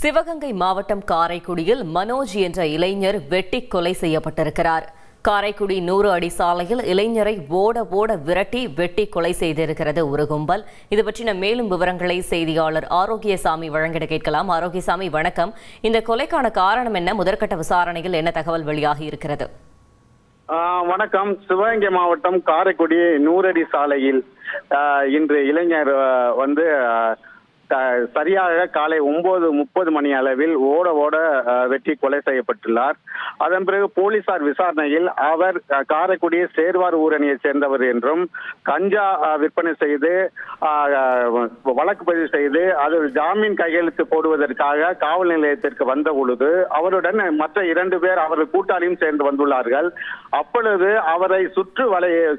சிவகங்கை மாவட்டம் காரைக்குடியில் மனோஜ் என்ற இளைஞர் வெட்டி கொலை செய்யப்பட்டிருக்கிறார். காரைக்குடி 100 அடி சாலையில் இளைஞரை ஓட விரட்டி வெட்டி கொலை செய்திருக்கிறது ஒரு கும்பல். இது பற்றின மேலும் விவரங்களை செய்தியாளர் ஆரோக்கியசாமி வழங்கிட கேட்கலாம். ஆரோக்கியசாமி, வணக்கம். இந்த கொலைக்கான காரணம் என்ன? முதற்கட்ட விசாரணையில் என்ன தகவல் வெளியாகி இருக்கிறது? வணக்கம். சிவகங்கை மாவட்டம் காரைக்குடி 100 அடி சாலையில் இன்று இளைஞர் சரியாக காலை 9:30 மணி அளவில் ஓட வெட்டி கொலை செய்யப்பட்டுள்ளார். அதன் பிறகு போலீசார் விசாரணையில் அவர் காரைக்குடி சேர்வார் ஊரணியை சேர்ந்தவர் என்றும் கஞ்சா விற்பனை செய்து வழக்கு பதிவு செய்து அது ஜாமீன் கையெழுத்து போடுவதற்காக காவல் நிலையத்திற்கு வந்த பொழுது அவருடன் மற்ற 2 பேர் அவர்கள் கூட்டாளியும் சேர்ந்து வந்துள்ளார்கள். அப்பொழுது அவரை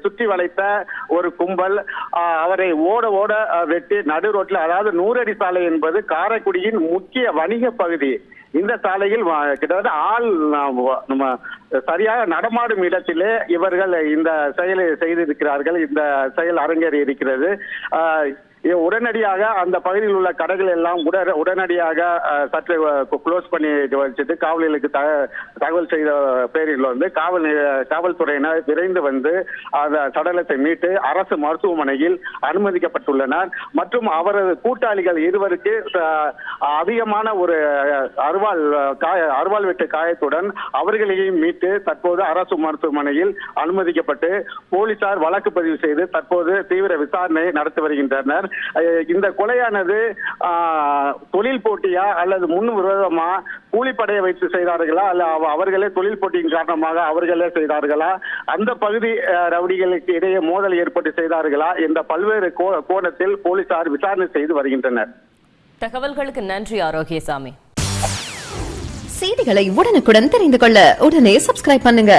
சுற்றி வளைத்த ஒரு கும்பல் அவரை ஓட வெட்டி நடு ரோட்டில், அதாவது 100 அடி சாலை என்பது காரைக்குடியின் முக்கிய வணிக பகுதி. இந்த சாலையில் கிட்டத்தட்ட சரியாக நடமாடும் இடத்திலே இவர்கள் இந்த செயலை செய்திருக்கிறார்கள். இந்த செயல் அரங்கேறி இருக்கிறது. உடனடியாக அந்த பகுதியில் உள்ள கடைகள் எல்லாம் உடனடியாக சற்று க்ளோஸ் பண்ணி வச்சுட்டு காவலர்களுக்கு தகவல் செய்த பேரில் காவல்துறையினர் விரைந்து வந்து அந்த சடலத்தை மீட்டு அரசு மருத்துவமனையில் அனுமதிக்கப்பட்டுள்ளனர். மற்றும் அவரது கூட்டாளிகள் 2 அதிகமான ஒரு அருவாள் வெட்டு காயத்துடன் அவர்களையும் மீட்டு தற்போது அரசு மருத்துவமனையில் அனுமதிக்கப்பட்டு போலீசார் வழக்கு பதிவு செய்து தற்போது தீவிர விசாரணை நடத்தி வருகின்றனர். இந்த கொலையானது தொழில் போட்டியா அல்லது முன் விரோதமா, கூலிப்படையை வைத்து செய்தார்களா அல்ல அவர்களே தொழில் போட்டியின் காரணமாக அவர்களே செய்தார்களா, அந்த பகுதி ரவுடிகளுக்கு இடையே மோதல் ஏற்பட்டு செய்தார்களா என்ற பல்வேறு கோணத்தில் போலீசார் விசாரணை செய்து வருகின்றனர். தகவல்களுக்கு நன்றி ஆரோக்கியசாமி. செய்திகளை உடனுக்குடன் தெரிந்து கொள்ள உடனே சப்ஸ்கிரைப் பண்ணுங்க.